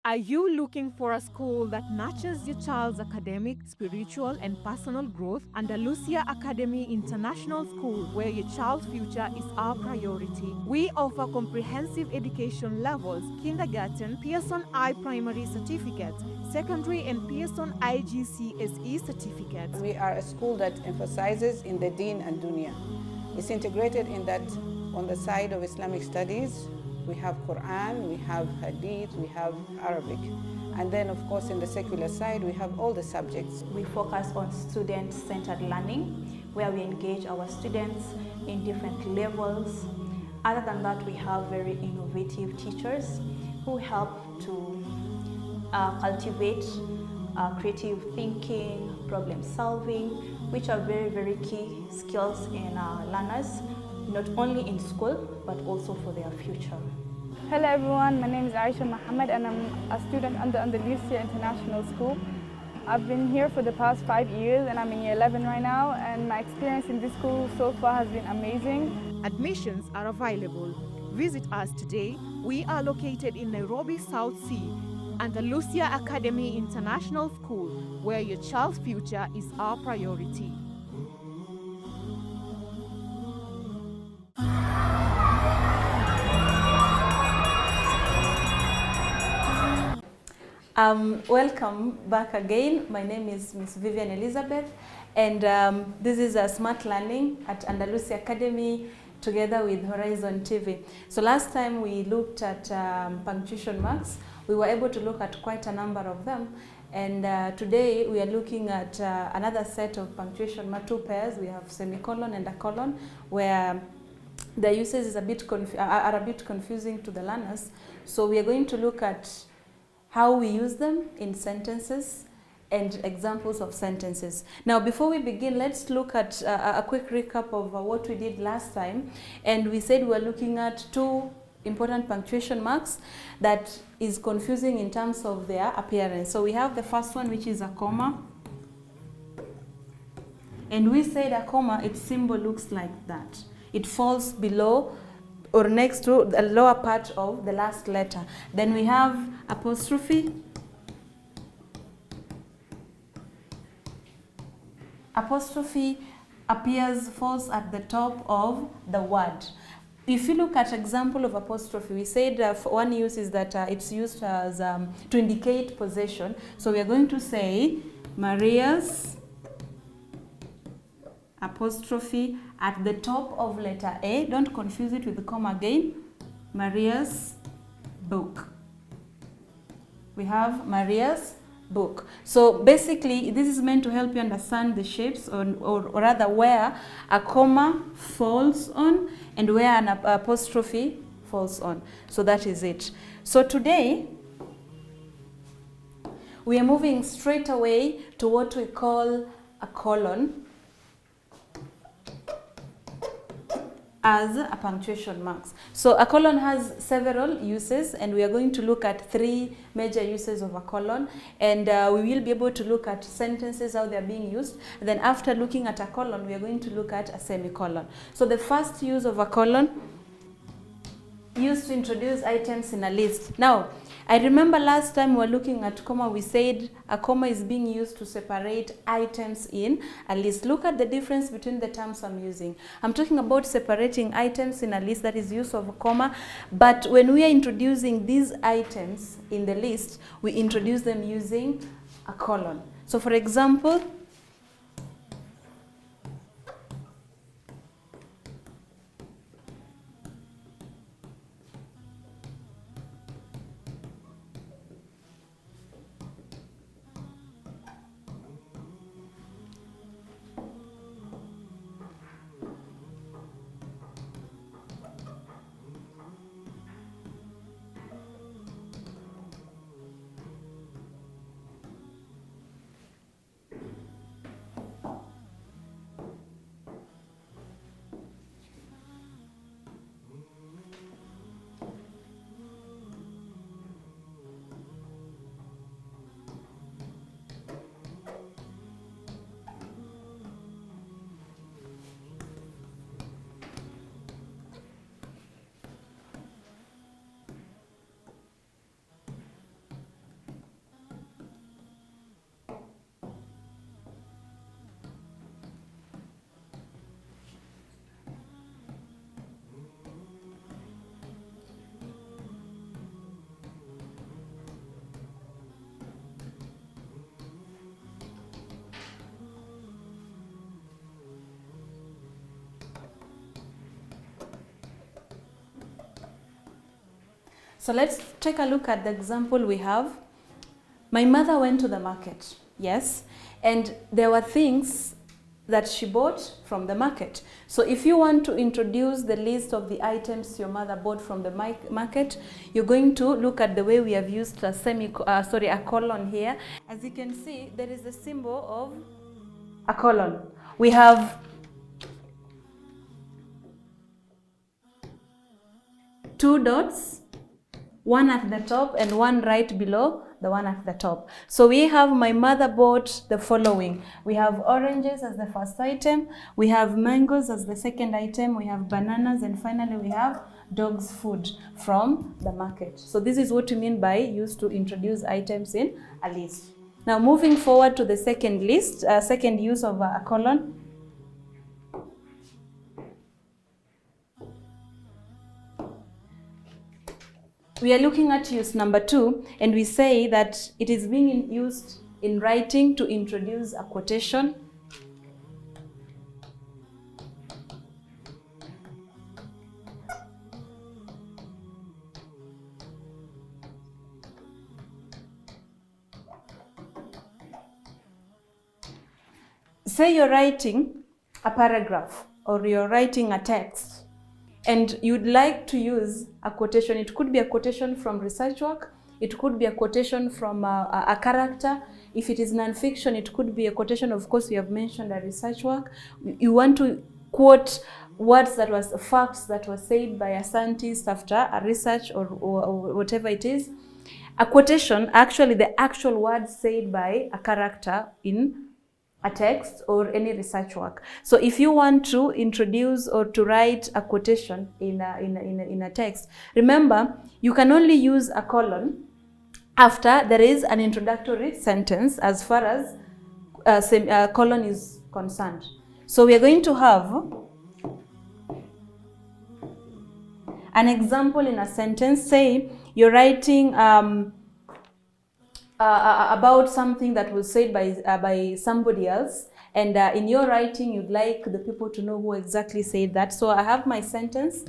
Are you looking for a school that nurtures your child's academic, spiritual, and personal growth? Andalusia Academy International School, where your child's future is our priority. We offer comprehensive education levels: kindergarten, Pearson I Primary Certificate, secondary, and Pearson IGCSE certificates. We are a school that emphasizes in the Deen and Dunya. It's integrated in that on the side of Islamic studies, we have Quran, we have Hadith, we have Arabic. And then, of course, in the secular side, we have all the subjects. We focus on student-centered learning, where we engage our students in different levels. Other than that, we have very innovative teachers who help to cultivate creative thinking, problem solving, which are very, very key skills in our learners, not only in school, but also for their future. Hello everyone, my name is Aisha Mohammed and I'm a student under Andalusia International School. I've been here for the past 5 years and I'm in year 11 right now, and my experience in this school so far has been amazing. Admissions are available. Visit us today. We are located in Nairobi, South Sea. Andalusia Academy International School, where your child's future is our priority. Welcome back again. My name is Ms. Vivian Elizabeth, and this is a Smart Learning at Andalusia Academy together with HorizonTV. So last time we looked at punctuation marks. We were able to look at quite a number of them, and today we are looking at another set of punctuation mark, two pairs. We have semicolon and a colon, where the uses is are a bit confusing to the learners. So we are going to look at how we use them in sentences and examples of sentences. Now, before we begin, let's look at a quick recap of what we did last time. And we said we were looking at two important punctuation marks that is confusing in terms of their appearance. So we have the first one, which is a comma. And we said a comma, its symbol looks like that. It falls below or next to the lower part of the last letter. Then we have apostrophe. Apostrophe falls at the top of the word. If you look at example of apostrophe, we said one use is that it's used as to indicate possession. So we are going to say Maria's apostrophe at the top of letter A. Don't confuse it with the comma again. Maria's book. We have Maria's book. So basically, this is meant to help you understand the shapes or rather where a comma falls on and where an apostrophe falls on. So that is it. So today, we are moving straight away to what we call a colon as a punctuation marks. So a colon has several uses, and we are going to look at three major uses of a colon, and we will be able to look at sentences, how they are being used. And then after looking at a colon, we are going to look at a semicolon. So the first use of a colon, used to introduce items in a list. Now, I remember last time we were looking at comma, we said a comma is being used to separate items in a list. Look at the difference between the terms I'm using. I'm talking about separating items in a list, that is use of a comma, but when we are introducing these items in the list, we introduce them using a colon. So for example, So let's take a look at the example we have. My mother went to the market, yes, and there were things that she bought from the market. So if you want to introduce the list of the items your mother bought from the market, you're going to look at the way we have used a colon here. As you can see, there is a symbol of a colon. We have two dots, one at the top and one right below the one at the top. So we have my mother bought the following. We have oranges as the first item, we have mangoes as the second item, we have bananas, and finally we have dog's food from the market. So this is what we mean by used to introduce items in a list. Now moving forward to the second list, second use of a colon. We are looking at use number 2, and we say that it is being used in writing to introduce a quotation. Say you're writing a paragraph or you're writing a text, and you'd like to use a quotation. It could be a quotation from research work. It could be a quotation from a character. If it is non-fiction, it could be a quotation. Of course, we have mentioned a research work. You want to quote words that was facts that were said by a scientist after a research or whatever it is. A quotation, actually the actual words said by a character in a text or any research work. So if you want to introduce or to write a quotation in a text, remember you can only use a colon after there is an introductory sentence as far as colon is concerned. So we are going to have an example in a sentence. Say you're writing about something that was said by somebody else, and in your writing you'd like the people to know who exactly said that. So I have my sentence.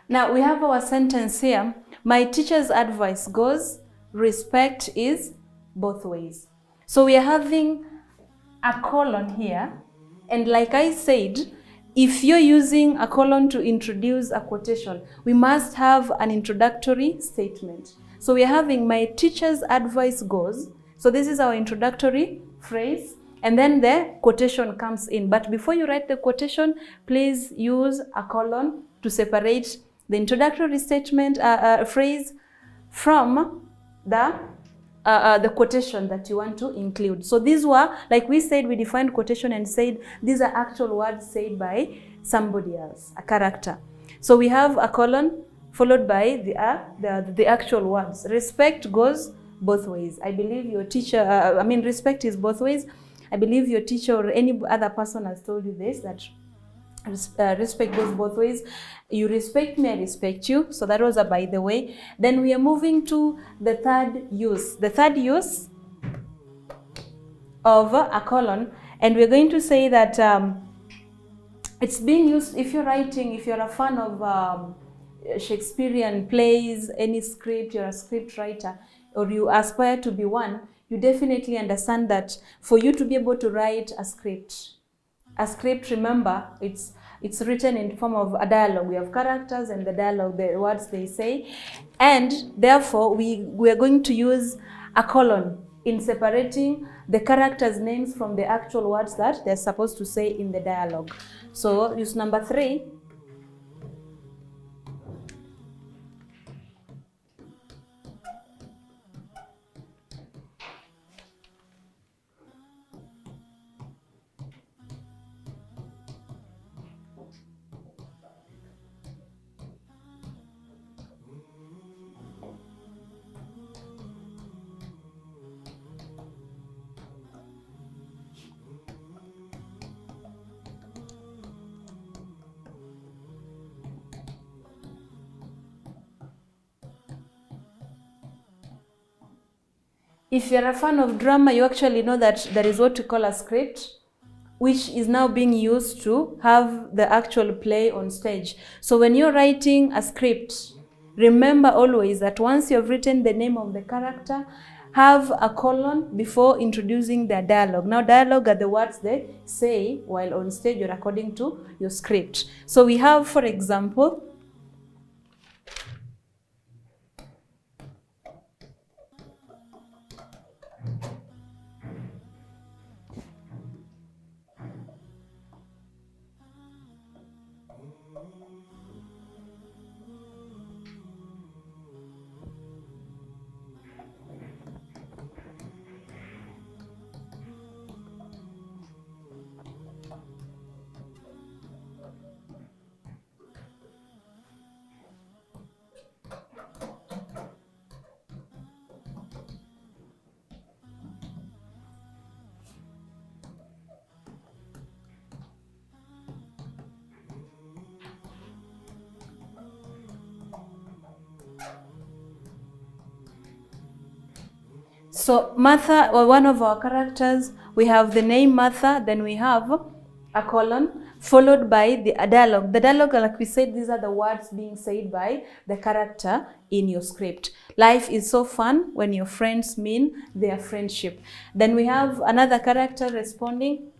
Now we have our sentence here. My teacher's advice goes, respect is both ways. So we are having a colon here, and like I said, if you're using a colon to introduce a quotation, we must have an introductory statement. So we are having my teacher's advice goes. So this is our introductory phrase, and then the quotation comes in. But before you write the quotation, please use a colon to separate the introductory statement phrase from the quotation that you want to include. So these were, like we said, we defined quotation and said these are actual words said by somebody else, a character. So we have a colon followed by the actual words. Respect goes both ways. I believe your teacher, respect is both ways. I believe your teacher or any other person has told you this, that respect goes both ways. You respect me, I respect you. So that was a by the way. Then we are moving to the third use. The third use of a colon, and we're going to say that it's being used if you're writing, if you're a fan of Shakespearean plays, any script, you're a script writer, or you aspire to be one, you definitely understand that for you to be able to write a script, remember, it's It's written in form of a dialogue. We have characters and the dialogue, the words they say. And therefore, we are going to use a colon in separating the characters' names from the actual words that they're supposed to say in the dialogue. So use number 3. If you're a fan of drama, you actually know that there is what we call a script, which is now being used to have the actual play on stage. So when you're writing a script, remember always that once you've written the name of the character, have a colon before introducing their dialogue. Now, dialogue are the words they say while on stage or according to your script. So we have, for example, so Martha, or one of our characters, we have the name Martha, then we have a colon, followed by the dialogue. The dialogue, like we said, these are the words being said by the character in your script. Life is so fun when your friends mean their friendship. Then we have another character responding.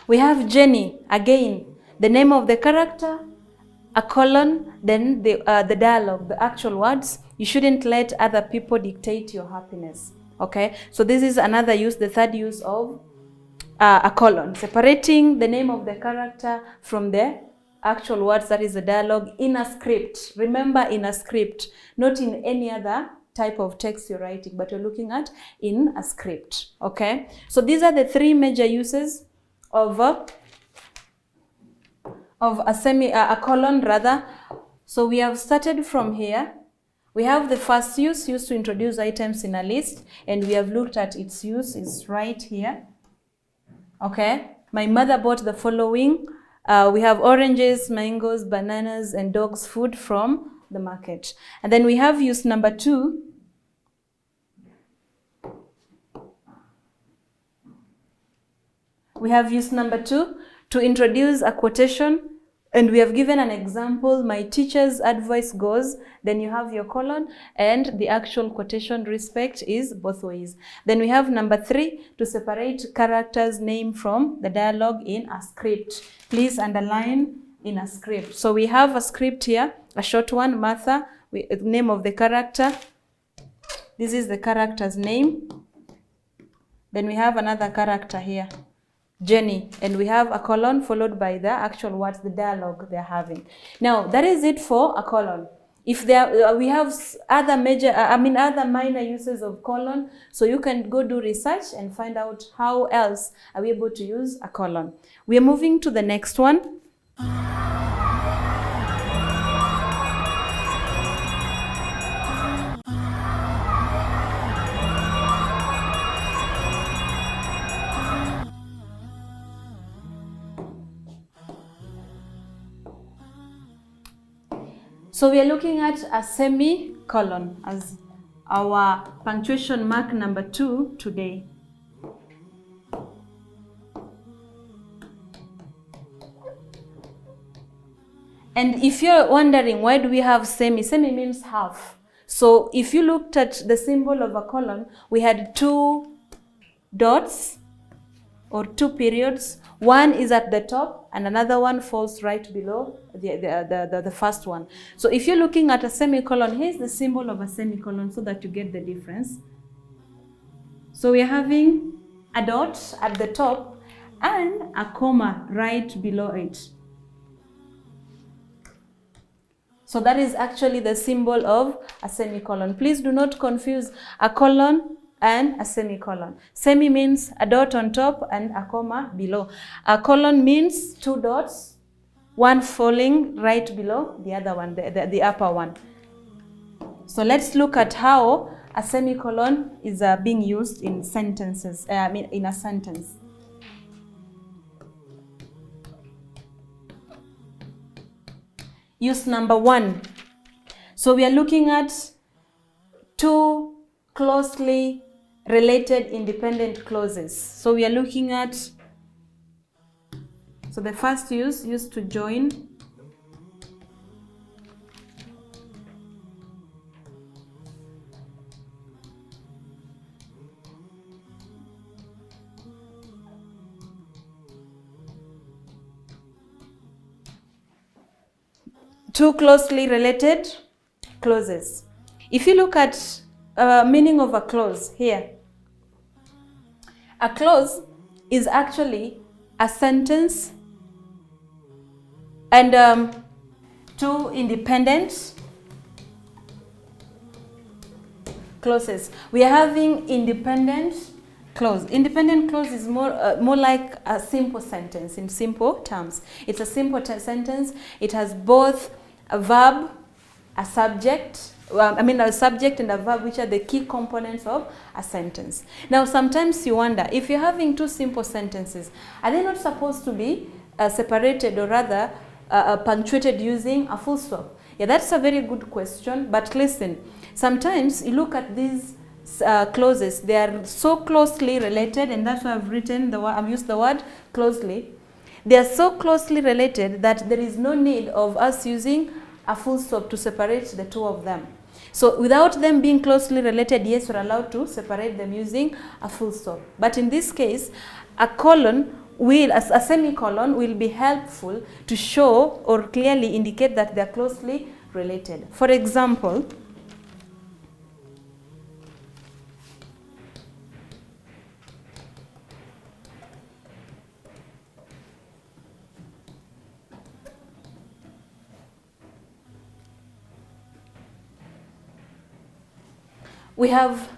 We have Jenny, again, the name of the character, a colon, then the dialogue, the actual words. You shouldn't let other people dictate your happiness, okay? So this is another use, the third use of a colon, separating the name of the character from the actual words, that is the dialogue, in a script. Remember, in a script, not in any other type of text you're writing, but you're looking at in a script, okay? So these are the 3 major uses of a colon rather. So we have started from here. We have the first use, used to introduce items in a list, and we have looked at its use is right here. Okay, my mother bought the following. We have oranges, mangoes, bananas, and dog's food from the market. And then we have use number 2. We have use number 2 to introduce a quotation, and we have given an example. My teacher's advice goes, then you have your colon, and the actual quotation, respect, is both ways. Then we have number 3 to separate character's name from the dialogue in a script. Please underline in a script. So we have a script here, a short one, Martha, name of the character. This is the character's name. Then we have another character here, Jenny, and we have a colon followed by the actual words, the dialogue they're having. Now, that is it for a colon. If there, we have other other minor uses of colon, so you can go do research and find out how else are we able to use a colon. We are moving to the next one. So we are looking at a semicolon as our punctuation mark number 2 today. And if you're wondering why do we have semi, semi means half. So if you looked at the symbol of a colon, we had 2 dots or 2 periods. One is at the top and another one falls right below the first one. So if you're looking at a semicolon, here's the symbol of a semicolon so that you get the difference. So we're having a dot at the top and a comma right below it. So that is actually the symbol of a semicolon. Please do not confuse a colon and a semicolon. Semi means a dot on top and a comma below. A colon means 2 dots, one falling right below the other one, the upper one. So let's look at how a semicolon is being used in sentences, in a sentence. Use number 1. So we are looking at 2 closely related independent clauses. So we are looking at, so the first use, used to join. Two closely related clauses. If you look at meaning of a clause here, a clause is actually a sentence and 2 independent clauses. We are having independent clause. Independent clause is more like a simple sentence in simple terms. It's a simple sentence. It has both a verb, a subject, a subject and a verb, which are the key components of a sentence. Now, sometimes you wonder, if you're having 2 simple sentences, are they not supposed to be separated or rather punctuated using a full stop? Yeah, that's a very good question, but listen, sometimes you look at these clauses, they are so closely related, and that's why I've used the word closely. They are so closely related that there is no need of us using a full stop to separate the 2 of them. So without them being closely related, yes, we're allowed to separate them using a full stop. But in this case, a semicolon will be helpful to show or clearly indicate that they're closely related. For example, we have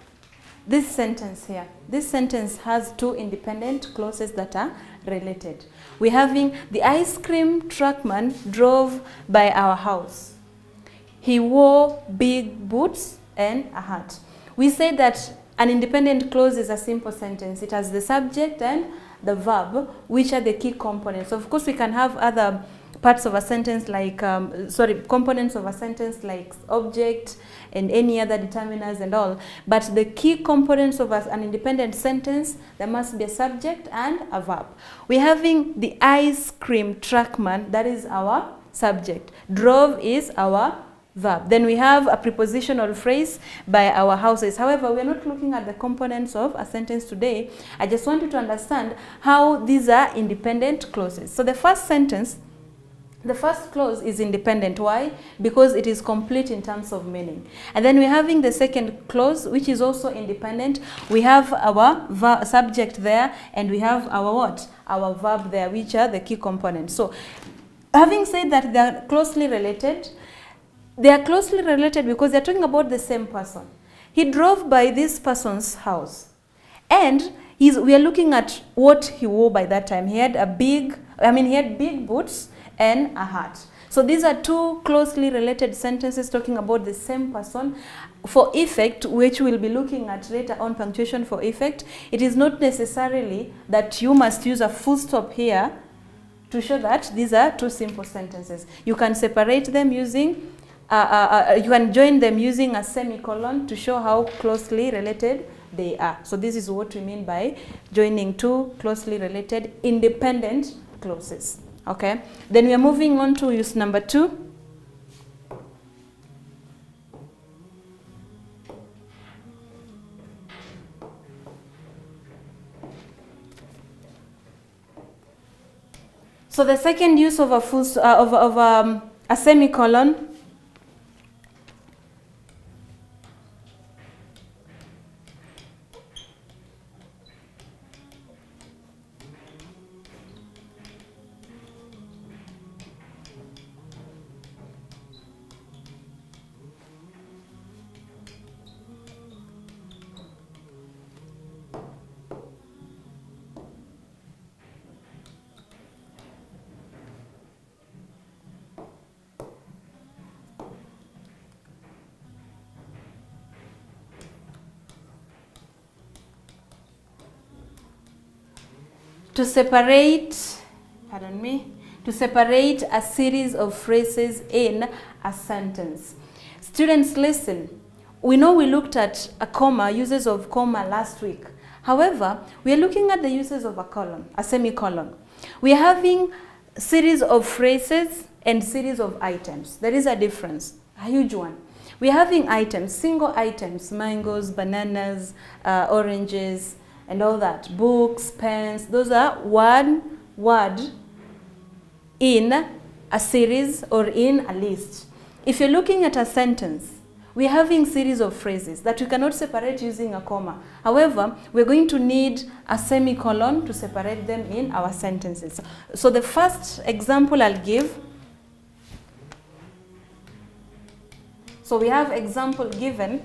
this sentence here. This sentence has 2 independent clauses that are related. We're having the ice cream truckman drove by our house. He wore big boots and a hat. We say that an independent clause is a simple sentence. It has the subject and the verb, which are the key components. Of course, we can have other parts of a sentence like, components of a sentence like object and any other determiners and all. But the key components of an independent sentence, there must be a subject and a verb. We're having the ice cream truckman, that is our subject. Drove is our verb. Then we have a prepositional phrase, by our houses. However, we're not looking at the components of a sentence today. I just want you to understand how these are independent clauses. So the first sentence, the first clause is independent. Why? Because it is complete in terms of meaning. And then we're having the second clause, which is also independent. We have our subject there, and we have our what? Our verb there, which are the key components. So, having said that they are closely related because they're talking about the same person. He drove by this person's house, and we are looking at what he wore by that time. He had big boots and a hat. So these are 2 closely related sentences talking about the same person. For effect, which we'll be looking at later on, punctuation for effect, it is not necessarily that you must use a full stop here to show that these are 2 simple sentences. You can separate them using you can join them using a semicolon to show how closely related they are. So this is what we mean by joining two closely related independent clauses. Okay, then we are moving on to use number 2. So the second use of a semicolon to separate a series of phrases in a sentence. Students, listen. We know we looked at a comma, uses of comma last week. However, we are looking at the uses of a semicolon. We are having series of phrases and series of items. There is a difference, a huge one. We are having items, single items, mangoes, bananas, oranges, and all that, books, pens. Those are one word in a series or in a list. If you're looking at a sentence, we're having series of phrases that we cannot separate using a comma. However, we're going to need a semicolon to separate them in our sentences. So the first example I'll give. So we have example given.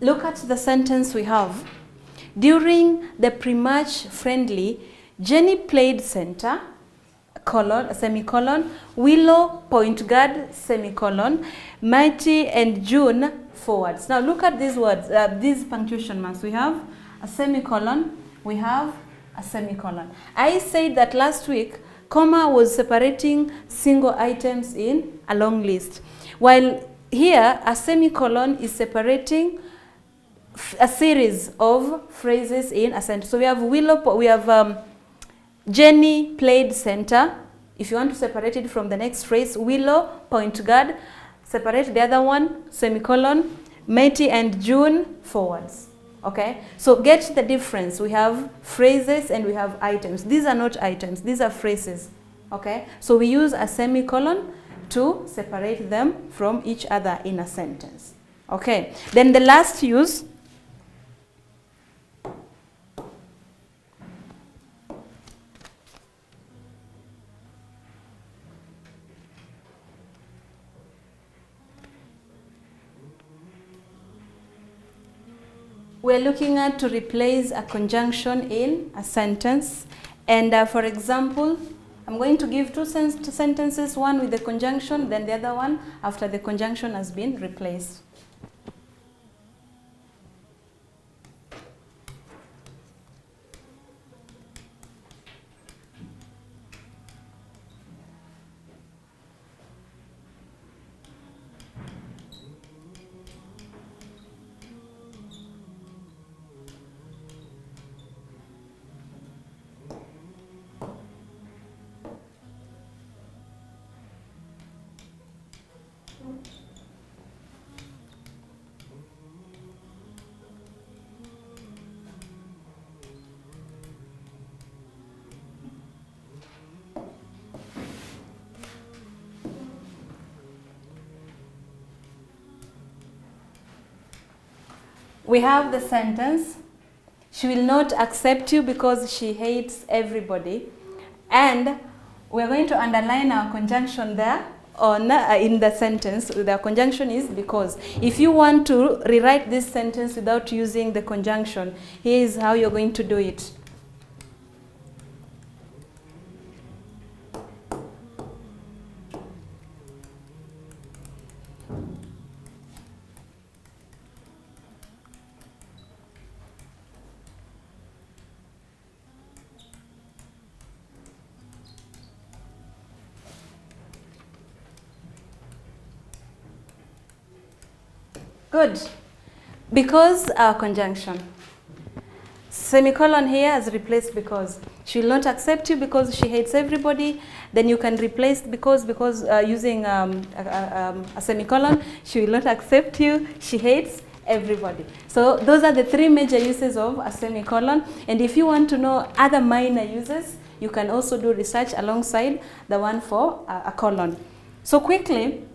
Look at the sentence we have. During the pre-match friendly, Jenny played center, semicolon, Willow point guard, semicolon, Mighty and June forwards. Now look at these words, these punctuation marks. We have a semicolon, we have a semicolon. I said that last week, comma was separating single items in a long list, while here a semicolon is separating a series of phrases in a sentence. So we have Jenny played center. If you want to separate it from the next phrase, Willow point guard, separate the other one, semicolon, Mighty and June forwards. Okay, so get the difference. We have phrases and we have items. These are not items, these are phrases. Okay, so we use a semicolon to separate them from each other in a sentence. Okay, then the last use. We're looking at to replace a conjunction in a sentence. And for example, I'm going to give two sentences, one with the conjunction, then the other one after the conjunction has been replaced. We have the sentence, she will not accept you because she hates everybody. And we're going to underline our conjunction there on in the sentence. The conjunction is because. If you want to rewrite this sentence without using the conjunction, here is how you're going to do it. Good. Because our conjunction. Semicolon here has replaced because. She will not accept you because she hates everybody. Then you can replace because using a semicolon. She will not accept you. She hates everybody. So those are the three major uses of a semicolon. And if you want to know other minor uses, you can also do research alongside the one for a colon. So quickly,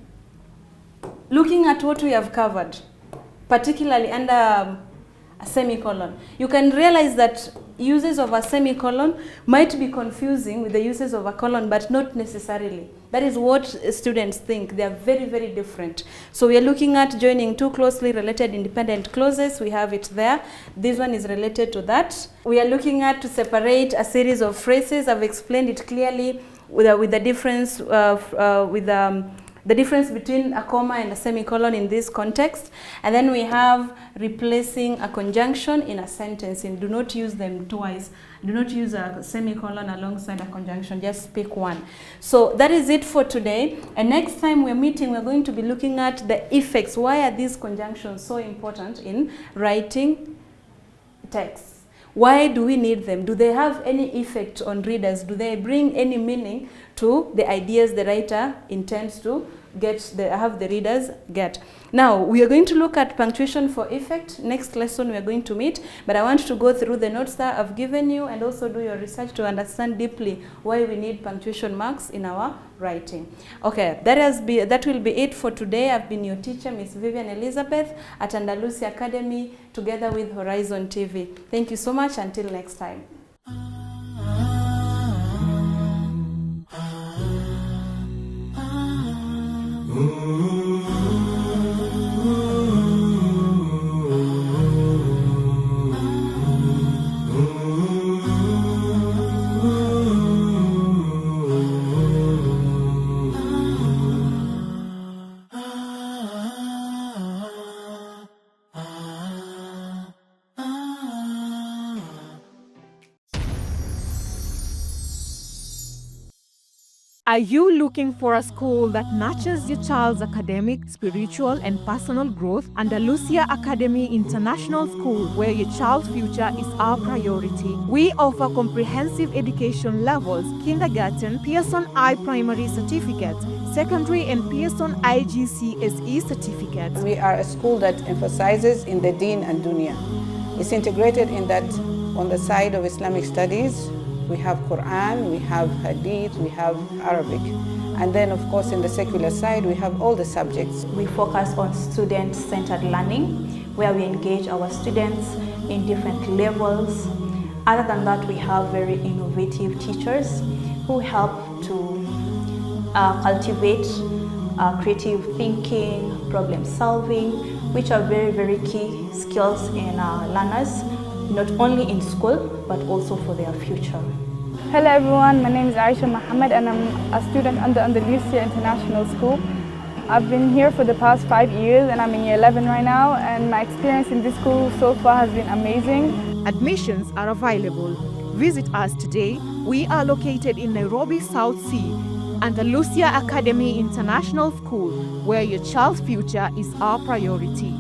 looking at what we have covered, particularly under a semicolon, you can realize that uses of a semicolon might be confusing with the uses of a colon, but not necessarily. That is what students think. They are very, very different. So we are looking at joining two closely related independent clauses. We have it there. This one is related to that. We are looking at to separate a series of phrases. I've explained it clearly with the difference the difference between a comma and a semicolon in this context. And then we have replacing a conjunction in a sentence, and do not use them twice. Do not use a semicolon alongside a conjunction, just pick one. So that is it for today. And next time we're meeting, we're going to be looking at the effects. Why are these conjunctions so important in writing texts? Why do we need them? Do they have any effect on readers? Do they bring any meaning to the ideas the writer intends to have the readers get? Now, we are going to look at punctuation for effect. Next lesson we are going to meet, but I want to go through the notes that I've given you and also do your research to understand deeply why we need punctuation marks in our writing. Okay, that will be it for today. I've been your teacher, Miss Vivian Elizabeth at Andalusia Academy, together with Horizon TV. Thank you so much. Until next time. Are you looking for a school that nurtures your child's academic, spiritual, and personal growth? Andalusia Academy International School, where your child's future is our priority. We offer comprehensive education levels, kindergarten, Pearson I Primary Certificate, secondary and Pearson IGCSE certificates. We are a school that emphasizes in the deen and dunya. It's integrated in that on the side of Islamic studies, we have Quran, we have Hadith, we have Arabic. And then, of course, in the secular side, we have all the subjects. We focus on student-centered learning, where we engage our students in different levels. Other than that, we have very innovative teachers who help to cultivate creative thinking, problem solving, which are very, very key skills in our learners, not only in school, but also for their future. Hello everyone, my name is Aisha Mohammed and I'm a student under Andalusia International School. I've been here for the past 5 years and I'm in year 11 right now, and my experience in this school so far has been amazing. Admissions are available. Visit us today. We are located in Nairobi, South Sea, Andalusia Academy International School, where your child's future is our priority.